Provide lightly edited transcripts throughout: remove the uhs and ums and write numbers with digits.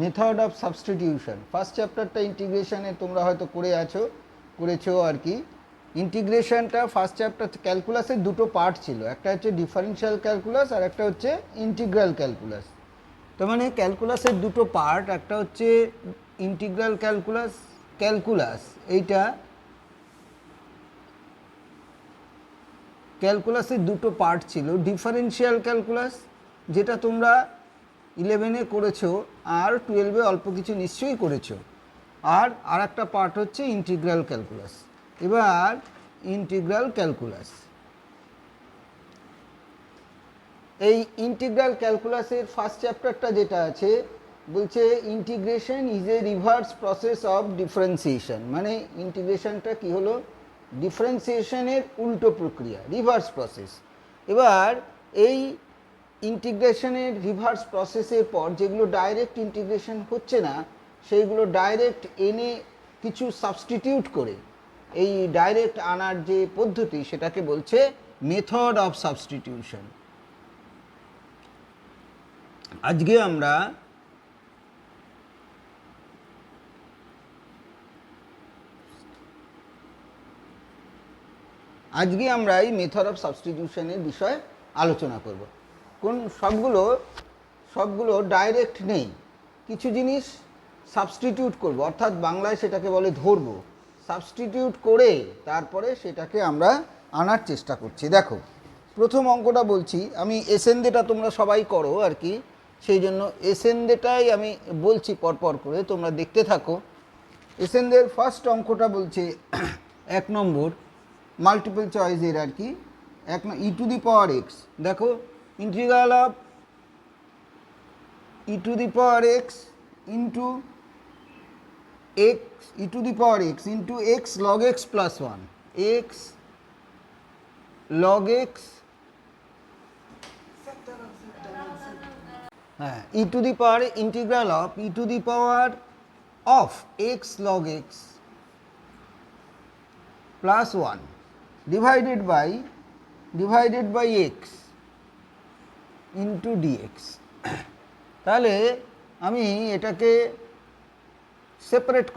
Method of substitution. First চ্যাপ্টারটা ইন্টিগ্রেশনে তোমরা হয়তো করেছো আর কি। ইন্টিগ্রেশনটা ফার্স্ট চ্যাপ্টার ক্যালকুলাসের দুটো পার্ট ছিল, একটা হচ্ছে ডিফারেনশিয়াল ক্যালকুলাস আর একটা হচ্ছে ইন্টিগ্রাল ক্যালকুলাস। তার মানে ক্যালকুলাসের দুটো পার্ট, একটা হচ্ছে ইন্টিগ্রাল ক্যালকুলাস এইটা ক্যালকুলাসের দুটো পার্ট ছিল। ডিফারেনশিয়াল ক্যালকুলাস যেটা তোমরা 11-এ করেছো আর 12-এ অল্প কিছু নিশ্চয়ই করেছো, আর একটা পার্ট হচ্ছে ইন্টিগ্রাল ক্যালকুলাস। এবার ইন্টিগ্রাল ক্যালকুলাস, এই ইন্টিগ্রাল ক্যালকুলাসের ফার্স্ট চ্যাপ্টারটা যেটা আছে বলছে integration is a reverse process of differentiation. মানে ইন্টিগ্রেশনটা কি হলো, ডিফারেন্সিয়েশনের উল্টো প্রক্রিয়া, রিভার্স প্রসেস। এবার এই ইন্টিগ্রেশনের রিভার্স প্রসেসের পর যেগুলো ডাইরেক্ট ইন্টিগ্রেশন হচ্ছে না সেইগুলো ডাইরেক্ট এনে কিছু সাবস্টিটিউট করে এই ডাইরেক্ট আনার যে পদ্ধতি সেটাকে বলছে মেথড অফ সাবস্টিটিউশন। আজকে আমরা এই মেথড অফ সাবস্টিটিউশনের বিষয়ে আলোচনা করব। কোন সবগুলো ডাইরেক্ট নেই, কিছু জিনিস সাবস্টিটিউট করব, অর্থাৎ বাংলায় সেটাকে বলে ধরব, সাবস্টিটিউট করে তারপরে সেটাকে আমরা আনার চেষ্টা করছি। দেখো প্রথম অঙ্কটা বলছি, আমি এসেন্দেটা তোমরা সবাই করো আর কি, সেই জন্য এসেন্দেটাই আমি বলছি পরপর করে, তোমরা দেখতে থাকো। এসেন্দের ফার্স্ট অঙ্কটা বলছে 1 নম্বর মাল্টিপল চয়েসের আর কি, e to the power x. দেখো integral of e to the power x into x e to the power x into x log x plus 1, x log x, হ্যাঁ, e to the power integral of e to the power of x log x plus 1 divided by x into dx. তাহলে আমি এটাকে separate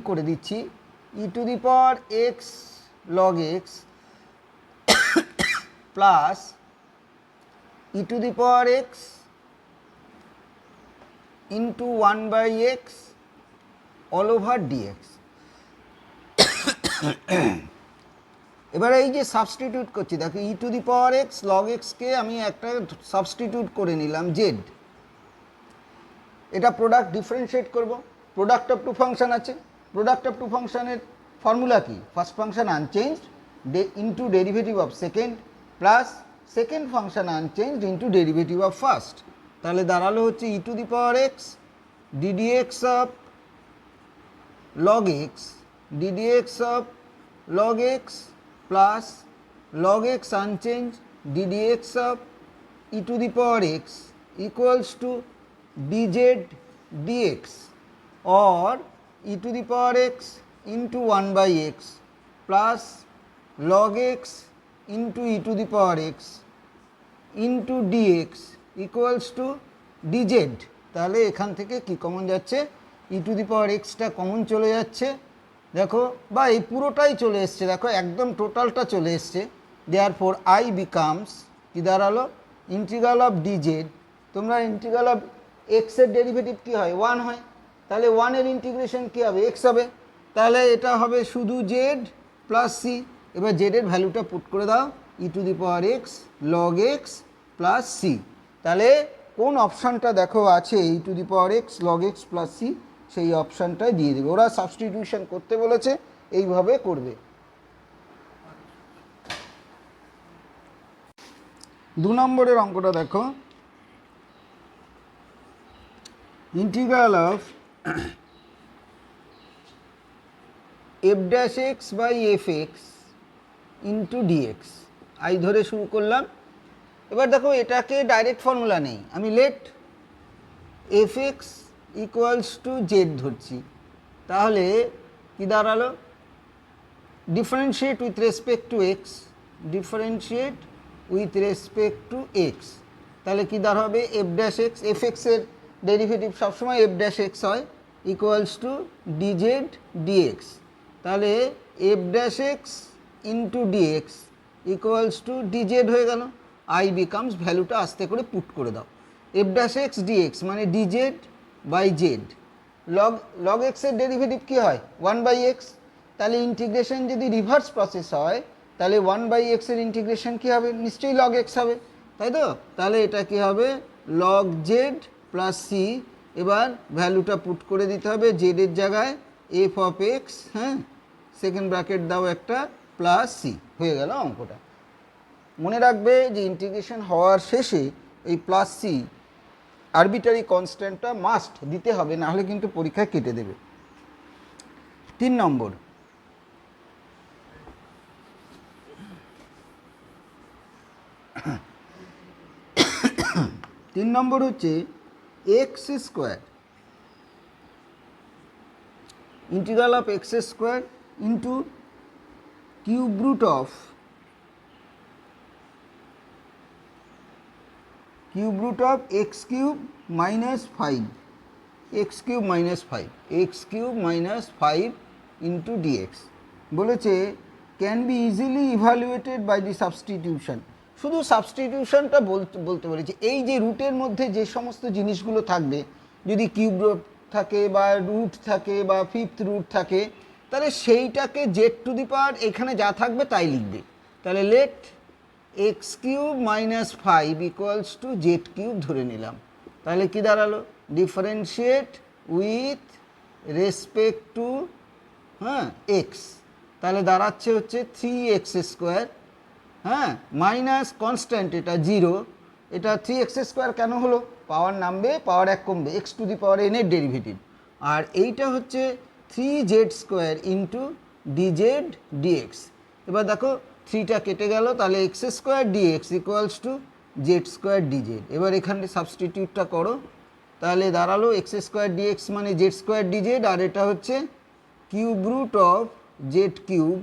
করে দিচ্ছি, e to the power x log x plus E to the power x into 1 by x all over dx. এবার এই যে substitute করছি, দেখো e to the power x log এক্সকে আমি একটা সাবস্টিটিউট করে নিলাম জেড, এটা প্রোডাক্ট ডিফারেন্সিয়েট করব। প্রোডাক্ট অফ টু ফাংশন আছে, প্রোডাক্ট অফ টু ফাংশনের ফর্মুলা কি, first function unchanged into derivative of second plus second function unchanged into derivative of first. তাহলে দাঁড়ালো হচ্ছে e to the power x d d x of log x d d x of log x plus log x unchanged ddx of e to the power x equals to dz dx or e to the power x into 1 by x plus log x into e to the power x into dx equals to dz। তাহলে এখান থেকে কি common যাচ্ছে, e to the power x টা common চলে যাচ্ছে, দেখো, বা এই পুরোটাই চলে এসছে, দেখো একদম টোটালটা চলে এসছে। দেয়ারফর আই বিকামস কি দাঁড়ালো, ইন্টিগ্রাল অফ ডিজেড। তোমরা ইন্টিগ্রাল অফ এক্সের ডেরিভেটিভ কী হয়, 1 হয়, তাহলে 1-এর ইন্টিগ্রেশন কী হবে, এক্স হবে, তাহলে এটা হবে শুধু জেড প্লাস সি। এবার জেডের ভ্যালুটা পুট করে দাও, e to the power x log x plus c. তাহলে কোন অপশানটা দেখো আছে e to the power x log x plus c, সেই অপশানটাই দিয়ে দেবে। ওরা সাবস্টিটিউশন করতে বলেছে, এইভাবে করবে। 2 নম্বরের অঙ্কটা দেখো, integral of f dash x by f x into dx. I ধরে শুরু করলাম। এবার দেখো এটাকে ডাইরেক্ট ফর্মুলা নেই, আমি let f x equals to z ধরছি, তাহলে কি দাঁড়ালো, differentiate with respect to x, differentiate with respect to x, তাহলে কি দাঁড়াবে এফ ড্যাশ এক্স, এফ এক্সের ডেরিভেটিভ সবসময় এফ ড্যাশ এক্স হয় ইকুয়ালস টু ডিজেড ডিএক্স। তাহলে f dash x into dx equals to dz হয়ে গেল। আই বিকামস, ভ্যালুটা আস্তে করে পুট করে দাও, এফ ড্যাশ এক্স ডিএক্স মানে ডিজেড বাই জেড। লগ এক্সের ডেরিভেটিভ কী হয়? 1/x। তাহলে ইন্টিগ্রেশন যদি রিভার্স প্রসেস হয় তাহলে 1/xের ইন্টিগ্রেশন কী হবে? নিশ্চয়ই লগ এক্স হবে, তাই তো? তাহলে এটা কী হবে? Log z plus c. এবার ভ্যালুটা পুট করে দিতে হবে জেডের জায়গায় এফ অফ এক্স, হ্যাঁ, সেকেন্ড ব্র্যাকেট দাও একটা, প্লাস সি, হয়ে গেল অঙ্কটা। মনে রাখবে যে ইন্টিগ্রেশন হওয়ার শেষে এই প্লাস সি আরবিটারি কনস্ট্যান্টটা মাস্ট দিতে হবে, নাহলে কিন্তু পরীক্ষায় কেটে দেবে। 3 নম্বর, হচ্ছে x square, integral of x square into cube root of x cube minus 5, x cube minus 5 into dx. বলেছে can be easily evaluated by the substitution. শুধু সাবস্টিটিউশনটা বলতে বলেছে। এই যে রুটের মধ্যে যে সমস্ত জিনিসগুলো থাকবে, যদি কিউব রুট থাকে বা রুট থাকে বা ফিফথ রুট থাকে, তাহলে সেইটাকে জেড টু দি পাওয়ার এখানে যা থাকবে তাই লিখবে। তাহলে let x cube minus 5 equals to z cube ধরে নিলাম। তাহলে কি দাঁড়ালো? ডিফারেন্সিয়েট উইথ রেসপেক্ট টু, হ্যাঁ, এক্স। তাহলে দাঁড়াচ্ছে হচ্ছে 3x স্কোয়ার, হ্যাঁ, মাইনাস কনস্ট্যান্ট এটা 0, এটা 3x স্কোয়ার কেন হলো? পাওয়ার নামবে, পাওয়ার 1 কমবে, x two the power N এর ডেরিভেটিভ। আর এইটা হচ্ছে 3z square into DZ dx. এবার দেখো 3টা কেটে গেল, তাহলে x square dx equals to z square dz. এবার এখানে সাবস্টিটিউটটা করো, তাহলে দাঁড়ালো এক্স স্কোয়ার ডিএক্স মানে জেড স্কোয়ার ডিজেড, আর এটা হচ্ছে cube root of z cube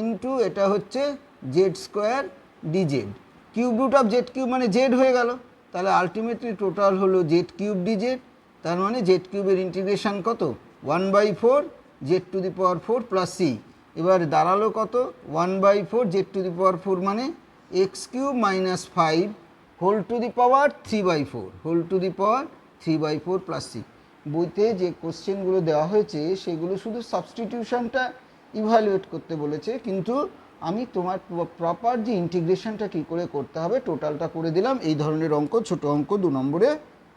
into এটা হচ্ছে z square dz. Cube root of z cube মানে জেড হয়ে গেল, তাহলে আলটিমেটলি টোটাল হলো জেড কিউব ডিজেড। তার মানে জেড কিউবের ইন্টিগ্রেশন কত? 1/4 z to the power 4 plus c. এবার দাঁড়ালো কত? 1/4 জেড টু দি পাওয়ার 4 মানে x cube minus 5 whole to the power 3/4 plus c. বইতে যে কোশ্চেনগুলো দেওয়া হয়েছে সেগুলো শুধু সাবস্টিটিউশনটা ইভ্যালুয়েট করতে বলেছে, কিন্তু আমি তোমার প্রপার যে ইন্টিগ্রেশনটা কী করে করতে হবে টোটালটা করে দিলাম। এই ধরনের অঙ্ক, ছোট অঙ্ক 2 নম্বরে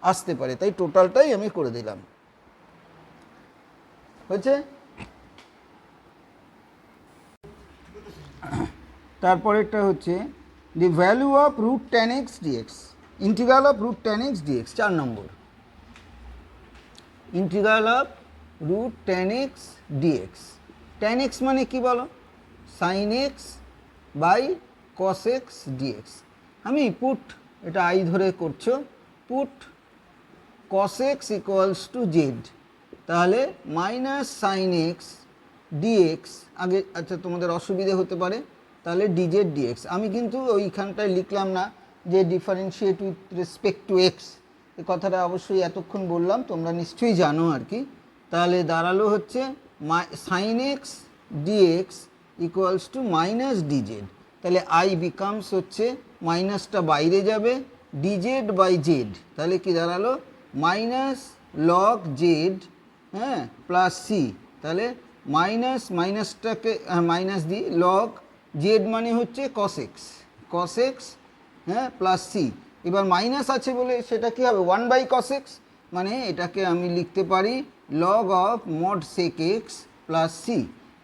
আসতে পারে, তাই টোটালটাই আমি করে দিলাম। হয়েছে? তারপরেরটা হচ্ছে the value of root tan x dx, integral of root tan x dx। 4 নম্বর, integral of root tan x dx। tan x মানে কি বলো? sin x by cos x dx। আমি পুট, এটা আই ধরে করছো, put cos x equals to z, তাহলে minus sine x dx আগে, আচ্ছা তোমাদের অসুবিধে হতে পারে, তাহলে ডিজেড ডিএক্স। আমি কিন্তু ওইখানটায় লিখলাম না যে differentiate with respect to x, এই কথাটা অবশ্যই এতক্ষণ বললাম, তোমরা নিশ্চয়ই জানো আর কি। তাহলে দাঁড়ালো হচ্ছে sine x dx equals to minus dz. তাহলে আই বিকামস হচ্ছে মাইনাসটা বাইরে যাবে, ডিজেড বাই জেড। তাহলে কি দাঁড়ালো? মাইনাস লগ জেড, হ্যাঁ, প্লাস সি। তাহলে মাইনাসটাকে মাইনাস দিই, লগ জেড মানে হচ্ছে কস এক্স, হ্যাঁ, প্লাস সি। এবার মাইনাস আছে বলে সেটা কি হবে? 1/cos x, মানে এটাকে আমি লিখতে পারি log of mod sec x plus c.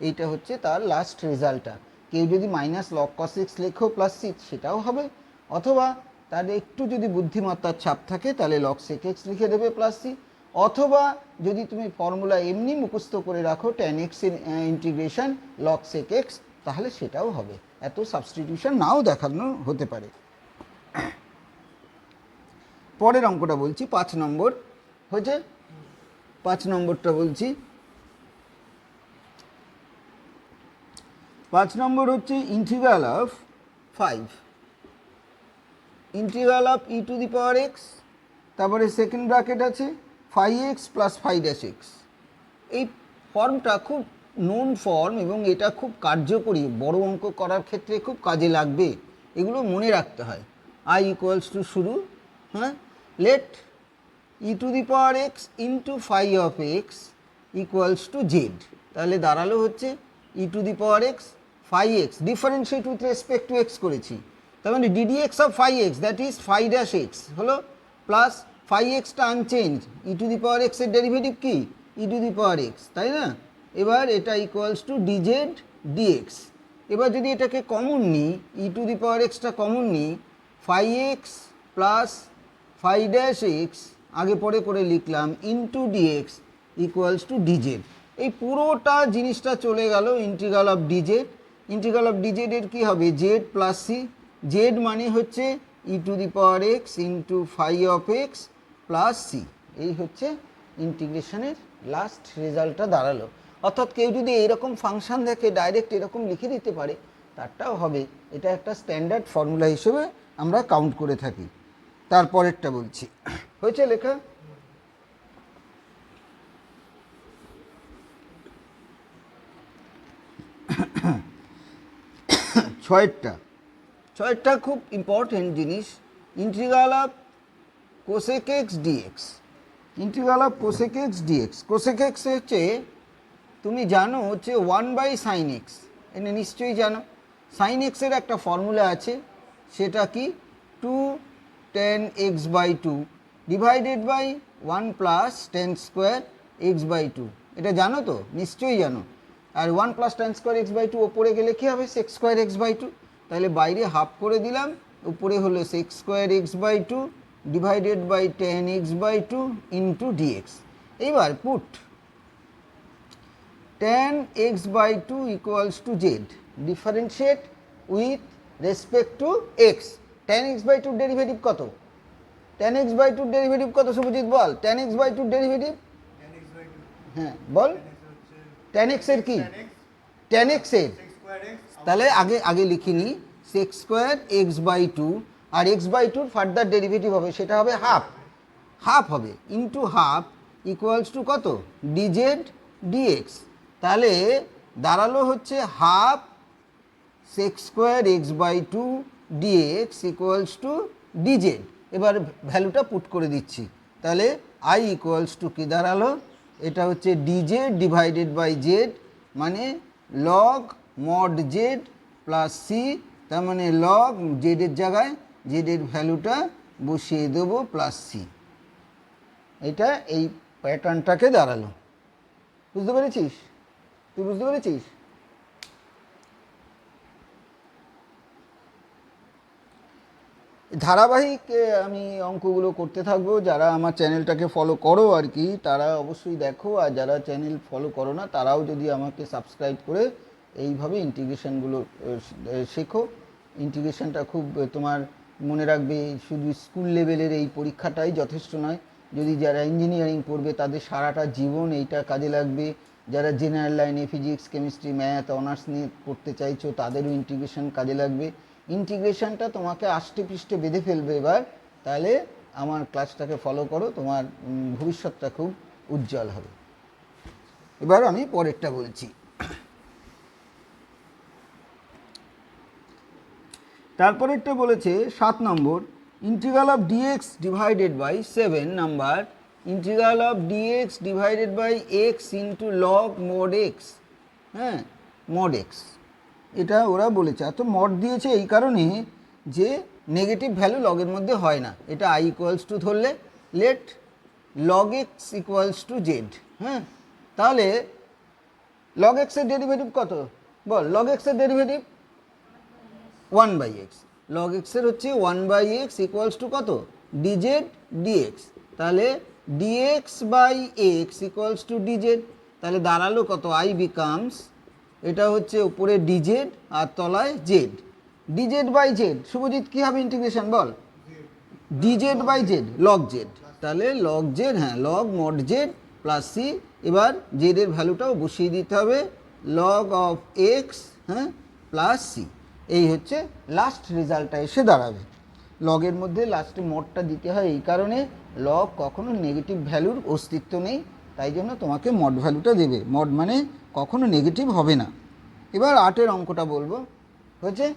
এইটা হচ্ছে তার লাস্ট রেজাল্টটা। কেউ যদি মাইনাস লগ কস এক্স লেখো প্লাস সি সেটাও হবে, অথবা তার একটু যদি বুদ্ধিমত্তার ছাপ থাকে তাহলে লগ সেক এক্স লিখে দেবে প্লাস সি, অথবা যদি তুমি ফর্মুলা এমনি মুখস্থ করে রাখো tan x এর ইন্টিগ্রেশন লগ সেক এক্স, তাহলে সেটাও হবে। এত সাবস্টিটিউশন নাও দেখানো হতে পারে। পরের অঙ্কটা বলছি, 5 নম্বর হয়েছে। 5 নম্বরটা বলছি, 5 নম্বর হচ্ছে integral of 5, integral of e to the power x তারপরে সেকেন্ড ব্র্যাকেট আছে phi x plus phi dash x. এই ফর্মটা খুব নোন ফর্ম এবং এটা খুব কার্যকরী, বড় অঙ্ক করার ক্ষেত্রে খুব কাজে লাগবে, এগুলো মনে রাখতে হয়। আই ইকুয়ালস টু শুরু, হ্যাঁ, let e to the power x into phi of x equals to z. তাহলে দাঁড়ালো হচ্ছে e to the power x phi x, differentiate with respect to x করেছি, তার মানে d d x of phi x that is phi dash x হলো, plus phi এক্সটা unchange, e to the power এক্সের derivative কি e to the power x, তাই না? এবার এটা ইকুয়ালস টু ডিজেড ডিএক্স। এবার যদি এটাকে কমন নিই, ই টু দি পাওয়ার এক্সটা কমন নিই, phi x plus phi dash x আগে পরে করে লিখলাম into dx equals to dz. এই পুরোটা জিনিসটা চলে গেল integral of dz. Integral of ডিজেডের কী হবে জেড প্লাস সি, জেড মানে হচ্ছে e to the power x into phi of x plus c. এই হচ্ছে ইন্টিগ্রেশনের লাস্ট রেজাল্টটা দাঁড়ালো। অর্থাৎ কেউ যদি এইরকম ফাংশান দেখে ডাইরেক্ট এরকম লিখে দিতে পারে তারটাও হবে, এটা একটা স্ট্যান্ডার্ড ফর্মুলা হিসেবে আমরা কাউন্ট করে থাকি। তারপরেরটা বলছি, হয়েছে লেখা? ছয়েরটা খুব ইম্পর্টেন্ট জিনিস, integral of cosec x dx. Integral of cosec x dx, cosec x হচ্ছে তুমি জানো হচ্ছে 1/sin x, এটা নিশ্চয়ই জানো। সাইন এক্সের একটা ফর্মুলা আছে, সেটা কি 2 tan x/2 divided by 1 plus tan square x/2, এটা জানো তো, নিশ্চয়ই জানো। আর 1 প্লাস tan স্কোয়ার x/2 ওপরে গেলে কী হবে sec স্কোয়ার x/2, তাহলে বাইরে হাফ করে দিলাম, উপরে হলো sec square x/2 divided by tan x/2 into dx. এইবার put tan x/2 equals to z, differentiate with respect to x। tan x/2 derivative কত? tan x/2 ডেরিভেটিভ কত শুভজিৎ বল? tan x/2 ডেরিভেটিভ, হ্যাঁ বল। tan x এর কি? tan x এর, তাহলে আগে লিখিনি sec স্কোয়ার x/2, আর x/2 ফার্দার ডেরিভেটিভ হবে, সেটা হবে হাফ হবে, ইন্টু হাফ ইকুয়ালস টু কত dz dx। তাহলে দাঁড়ালো হচ্ছে half sec square x/2 dx equals to DZ. এবার ভ্যালুটা পুট করে দিচ্ছি, তাহলে i ইকুয়ালস টু কী দাঁড়ালো, এটা হচ্ছে ডিজেড ডিভাইডেড বাই জেড, মানে log mod z plus c, তার মানে লগ জেডের জায়গায় জেডের ভ্যালুটা বসিয়ে দেবো প্লাস সি। এটা এই প্যাটার্নটাকে দাঁড়ালো, বুঝতে পেরেছিস? তুই বুঝতে পেরেছিস? ধারাবাহিক আমি অঙ্কগুলো করতে থাকবো, যারা আমার চ্যানেলটাকে ফলো করো আর কি তারা অবশ্যই দেখো, আর যারা চ্যানেল ফলো করো না তারাও যদি আমাকে সাবস্ক্রাইব করে এইভাবে ইন্টিগ্রেশনগুলো শেখো। ইন্টিগ্রেশনটা খুব তোমার মনে রাখবে, শুধু স্কুল লেভেলের এই পরীক্ষাটাই যথেষ্ট নয়, যদি যারা ইঞ্জিনিয়ারিং পড়বে তাদের সারাটা জীবন এইটা কাজে লাগবে। যারা জেনারেল লাইনে ফিজিক্স কেমিস্ট্রি ম্যাথ অনার্স নিয়ে পড়তে চাইছো তাদেরও ইন্টিগ্রেশন কাজে লাগবে। ইন্টিগ্রেশনটা তোমাকে আষ্টে পৃষ্ঠে বেঁধে ফেলবে এবার, তাহলে আমার ক্লাসটাকে ফলো করো, তোমার ভবিষ্যৎটা খুব উজ্জ্বল হবে। এবার আমি পরেরটা বলছি। তারপরেরটা বলেছে 7 নম্বর, integral of dx divided by 7 number, integral of dx divided by x into log mod x, হ্যাঁ মড এক্স, এটা ওরা বলেছে। এত মড দিয়েছে এই কারণে যে নেগেটিভ ভ্যালু লগের মধ্যে হয় না, এটা আই ইকুয়ালস টু ধরলে let log x equals to z. হ্যাঁ, তাহলে লগ এক্সের ডেরিভেটিভ কত বল? লগ এক্সের ডেরিভেটিভ 1/x, লগ এক্সের হচ্ছে 1/x ইকুয়ালস টু কত ডিজেড ডিএক্স, তাহলে dx by x equals to dz. তাহলে দাঁড়ালো কত আই বিকামস, এটা হচ্ছে উপরে ডিজেড আর তলায় z, dz by z. Subhajit কী হবে ইন্টিগ্রেশন বল? Dz by z log z, তাহলে লগ জেড, হ্যাঁ log mod z plus c. এবার জেডের ভ্যালুটাও বসিয়ে দিতে হবে, লগ অফ এক্স হ্যাঁ প্লাস সি। এই হচ্ছে লাস্ট রেজাল্টটা এসে দাঁড়াবে। লগের মধ্যে লাস্টে মডটা দিতে হয় এই কারণে লগ কখনো নেগেটিভ ভ্যালুর অস্তিত্ব নেই, তাই জন্য তোমাকে মড ভ্যালুটা দেবে। মড মানে কখনো নেগেটিভ হবে না। এবার 8 অঙ্কটা বলবো, হয়েছে?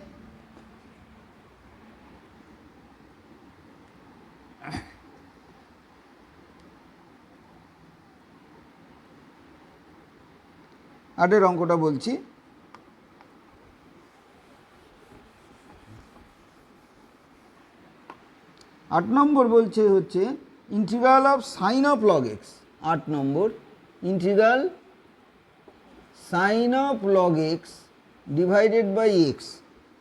আটের অঙ্কটা বলছি, আট নম্বর বলছে হচ্ছে integral of sine of log x. 8 নম্বর, integral sine of log x divided by x,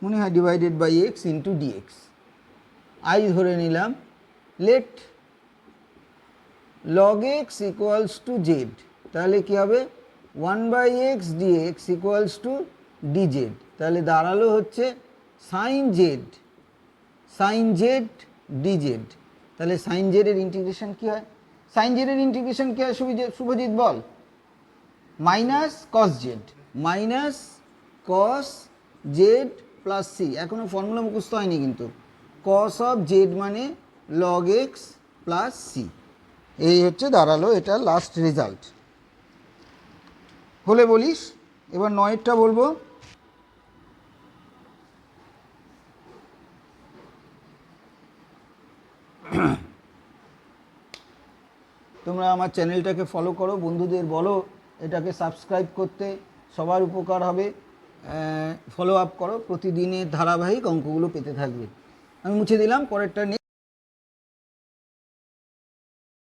মনে হয় divided by x into dx. I ধরে নিলাম, let log x equals to z, তাহলে কী হবে 1/x dx equals to dz, তাহলে দাঁড়ালো হচ্ছে সাইন জেড ডিজেড। তাহলে সাইন জেডের ইন্টিগ্রেশন কী হয়? সাইন জেডের ইন্টিগ্রেশন কী হয় শুভজিৎ বল? Minus cos z plus c. এখনও ফর্মুলা মুখস্থ হয়নি কিন্তু। কস অফ জেড মানে লগ এক্স প্লাস সি। এই হচ্ছে দাঁড়ালো এটা লাস্ট রেজাল্ট। হলে বলিস। এবার 9টা বলবো, তোমরা আমার চ্যানেলটাকে ফলো করো, বন্ধুদের বলো এটাকে সাবস্ক্রাইব করতে, সবার উপকার হবে। ফলো আপ করো, প্রতিদিনের ধারাবাহিক অঙ্কগুলো পেতে থাকবে। আমি মুছে দিলাম, পরেরটা নেক্সট।